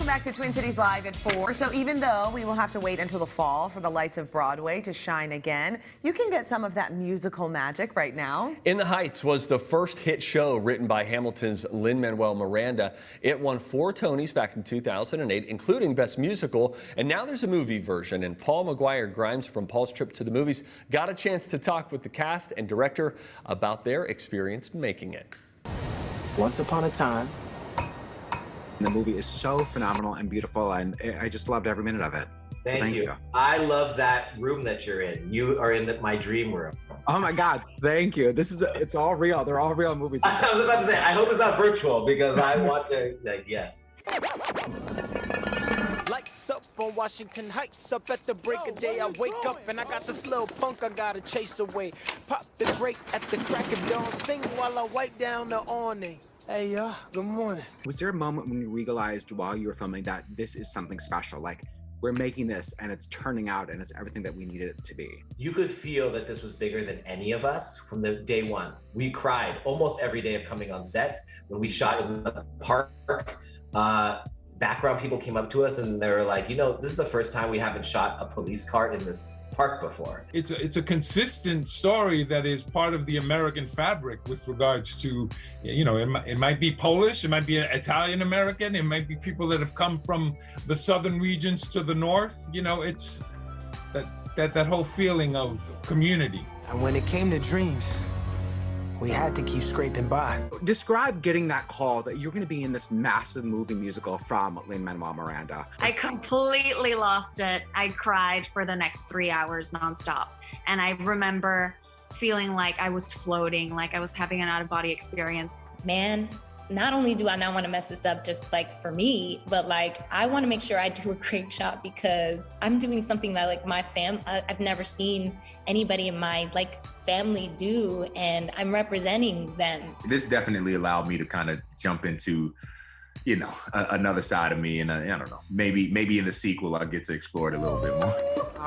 back to Twin Cities Live at 4. So even though we will have to wait until the fall for the lights of Broadway to shine again, you can get some of that musical magic right now. In the Heights was the first hit show written by Hamilton's Lin-Manuel Miranda. It won 4 Tonys back in 2008, including Best Musical. And now there's a movie version. And Paul McGuire Grimes from Paul's Trip to the Movies got a chance to talk with the cast and director about their experience making it. Once upon a time. The movie is so phenomenal and beautiful, and I just loved every minute of it. Thank you. I love that room that you're in. You are in my dream room. Oh my God, thank you. It's all real. They're all real movies. I was about to say, I hope it's not virtual because I want to, yes. Lights up on Washington Heights, up at the break of day. I wake up and I got this little punk I gotta chase away. Pop the brake at the crack of dawn, sing while I wipe down the awning. Hey, y'all, good morning. Was there a moment when you realized while you were filming that this is something special? Like, we're making this and it's turning out and it's everything that we needed it to be. You could feel that this was bigger than any of us from the day one. We cried almost every day of coming on set. When we shot in the park, background people came up to us and they were like, you know, this is the first time we haven't shot a police car in this park before. It's a consistent story that is part of the American fabric with regards to, you know, it might be Polish, it might be Italian American, it might be people that have come from the southern regions to the north. You know, it's that whole feeling of community. And when it came to dreams, we had to keep scraping by. Describe getting that call that you're going to be in this massive movie musical from Lin-Manuel Miranda. I completely lost it. I cried for the next 3 hours nonstop. And I remember feeling like I was floating, like I was having an out-of-body experience. Man, not only do I not want to mess this up just like for me, but like I want to make sure I do a great job because I'm doing something that like I've never seen anybody in my like family do, and I'm representing them. This definitely allowed me to kind of jump into, you know, another side of me, and I don't know, maybe in the sequel I'll get to explore it a little bit more.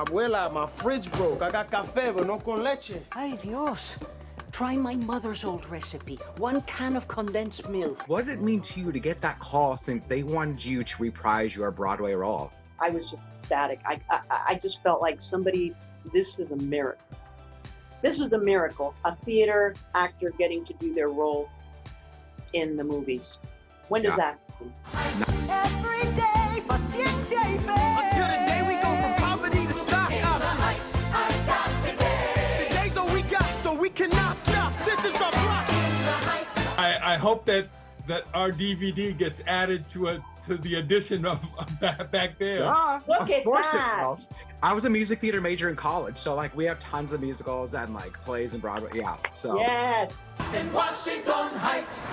Abuela, my fridge broke. I got café, but no con leche. Ay, Dios. Try my mother's old recipe. 1 can of condensed milk. What did it mean to you to get that call since they wanted you to reprise your Broadway role? I was just ecstatic. I just felt like this is a miracle. This is a miracle. A theater actor getting to do their role in the movies. When does that happen? Every day, paciencia y fe. Until the day we go from poverty to stock. Today's all we got, so we cannot stop. This is our block. I hope that our DVD gets added to the edition of back there. Look at that. It will. I was a music theater major in college, so like we have tons of musicals and like plays and Broadway. Yeah, so. Yes. In Washington Heights.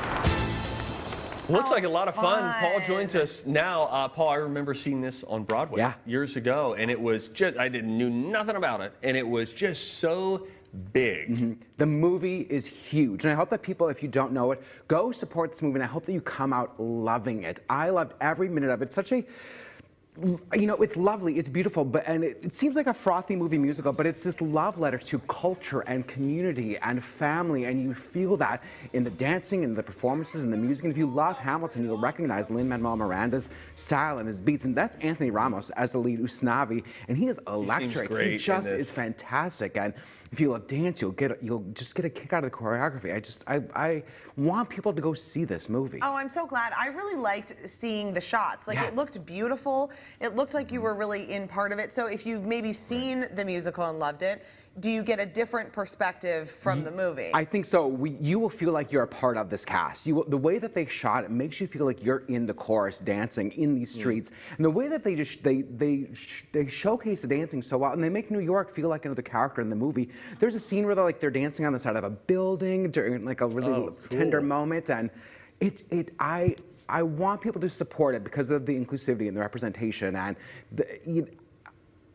Looks like a lot of fun. Paul joins us now. Paul, I remember seeing this on Broadway years ago, and it was just, knew nothing about it, and it was just so big. Mm-hmm. The movie is huge, and I hope that people, if you don't know it, go support this movie, and I hope that you come out loving it. I loved every minute of it. Such a, you know, it's lovely, it's beautiful, and it seems like a frothy movie musical, but it's this love letter to culture and community and family, and you feel that in the dancing and the performances and the music. And if you love Hamilton, you'll recognize Lin-Manuel Miranda's style and his beats, and that's Anthony Ramos as the lead, Usnavi, and he is electric. He just is fantastic, and if you love dance, you'll just get a kick out of the choreography. I want people to go see this movie. Oh, I'm so glad. I really liked seeing the shots. Like, it looked beautiful. It looked like you were really in part of it. So if you've maybe seen the musical and loved it, do you get a different perspective from the movie? I think so. You will feel like you're a part of this cast. The way that they shot it makes you feel like you're in the chorus dancing in these streets. And the way that they showcase the dancing so well, and they make New York feel like another character in the movie. There's a scene where they're dancing on the side of a building during like a really tender moment, and I want people to support it because of the inclusivity and the representation, and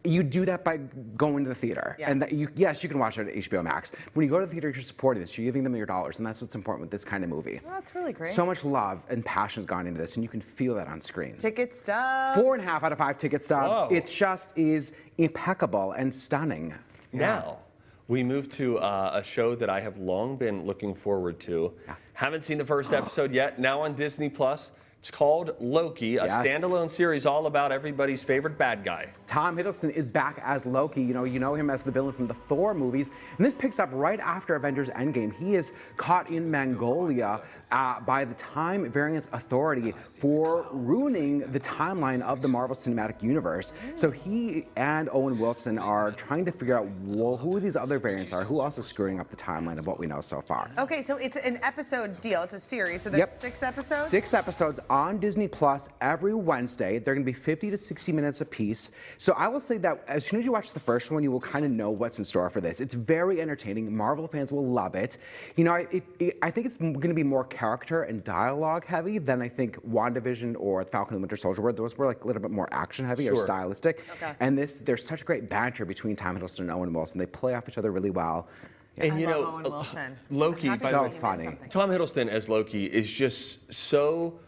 you do that by going to the theater. And yes, you can watch it at HBO Max. When you go to the theater, you're supporting this. You're giving them your dollars, and that's what's important with this kind of movie. Well, that's really great. So much love and passion has gone into this, and you can feel that on screen. Ticket stubs. 4.5 out of 5 ticket stubs. Whoa. It just is impeccable and stunning. Now, we move to a show that I have long been looking forward to. Haven't seen the first episode yet. Now on Disney Plus. It's called Loki, a Yes. standalone series all about everybody's favorite bad guy. Tom Hiddleston is back as Loki. You know him as the villain from the Thor movies. And this picks up right after Avengers Endgame. He is caught in Mongolia by the Time Variance Authority for ruining the timeline of the Marvel Cinematic Universe. So he and Owen Wilson are trying to figure out, well, who these other variants are, who else is screwing up the timeline of what we know so far. Okay, so it's an episode deal. It's a series. So there's 6 episodes? 6 episodes on Disney Plus every Wednesday. They're going to be 50 to 60 minutes apiece. So I will say that as soon as you watch the first one, you will kind of know what's in store for this. It's very entertaining. Marvel fans will love it. You know, I think it's going to be more character and dialogue heavy than I think WandaVision or Falcon and Winter Soldier were. Those were like a little bit more action heavy or stylistic. Okay. And there's such great banter between Tom Hiddleston and Owen Wilson. They play off each other really well. And you know, Owen Wilson. Loki, He's by the so way, funny. Tom Hiddleston as Loki is just so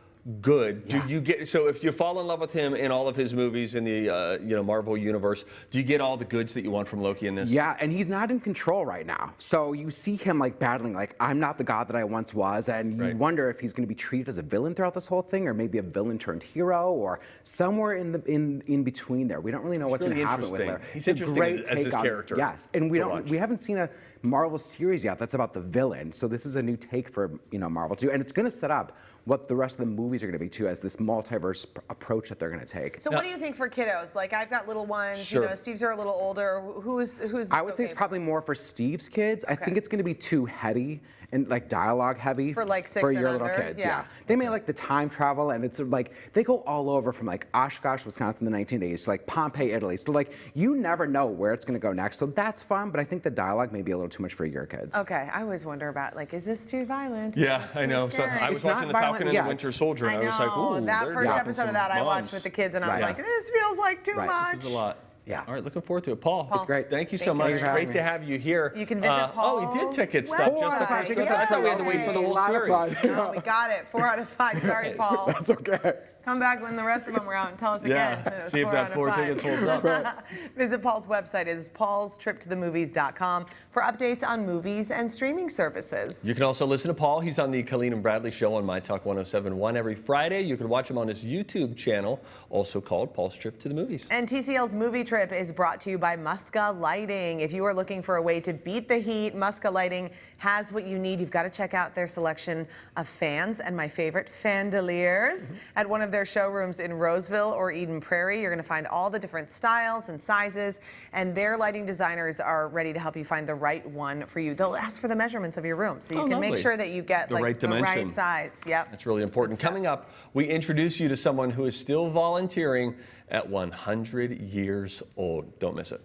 good. Do you get, so if you fall in love with him in all of his movies in the Marvel universe, do you get all the goods that you want from Loki in this? Yeah, and he's not in control right now. So you see him like battling, like, I'm not the god that I once was, and you wonder if he's going to be treated as a villain throughout this whole thing, or maybe a villain turned hero, or somewhere in between there. We don't really know what's really going to happen with interesting. him. He's It's a interesting great as take his on character Yes, and we to watch. haven't seen a Marvel series yet that's about the villain. So this is a new take for Marvel too, and it's going to set up what the rest of the movies are going to be too, as this multiverse approach that they're going to take. So what do you think for kiddos? Like, I've got little ones, Sure. Steve's are a little older. Who's I would say it's probably more for Steve's kids. I think it's going to be too heady and like dialogue heavy For, like, 6 for and your little under? kids. Yeah. They may like the time travel, and it's like they go all over from like Oshkosh, Wisconsin in the 1980s to like Pompeii, Italy. So like you never know where it's going to go next. So that's fun, but I think the dialogue may be a little too much for your kids. Okay, I always wonder about, like, is this too violent? Yeah, Is this I too know. So scary? I was It's not watching the violent Falcon and yet. the Winter Soldier, and I was like, ooh, that they're first dropping episode of some that I watched bombs. with the kids, and I was Right. like, this feels like too Right. much. This is a lot. Yeah. All right, looking forward to it. Paul. It's great. Thank you so Thank much. you. Thanks for Great having to me. have you here. You can visit Oh, he did Paul's ticket stuff. website. Just the first ticket. I thought we had to wait for the A whole lot of series. fun. No, we got it. 4 out of 5. Sorry, Paul. That's okay. Come back when the rest of them are out and tell us Yeah, again. It was see if 4 that out of 4 5. tickets holds up. Visit Paul's website. It's paulstriptothemovies.com for updates on movies and streaming services. You can also listen to Paul. He's on the Colleen and Bradley Show on My Talk 107.1 every Friday. You can watch him on his YouTube channel, also called Paul's Trip to the Movies. And TCL's Movie Trip is brought to you by Muska Lighting. If you are looking for a way to beat the heat, Muska Lighting has what you need. You've got to check out their selection of fans and my favorite, fandeliers, at one of their showrooms in Roseville or Eden Prairie. You're going to find all the different styles and sizes, and their lighting designers are ready to help you find the right one for you. They'll ask for the measurements of your room, so you can make lovely. sure that you get The like right the right dimension. size. Yep. That's really important. Coming up, we introduce you to someone who is still volunteering at 100 years old. Don't miss it.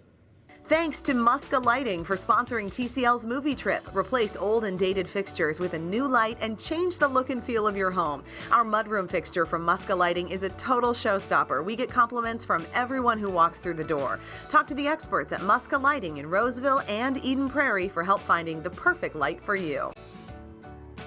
Thanks to Muska Lighting for sponsoring TCL's Movie Trip. Replace old and dated fixtures with a new light and change the look and feel of your home. Our mudroom fixture from Muska Lighting is a total showstopper. We get compliments from everyone who walks through the door. Talk to the experts at Muska Lighting in Roseville and Eden Prairie for help finding the perfect light for you.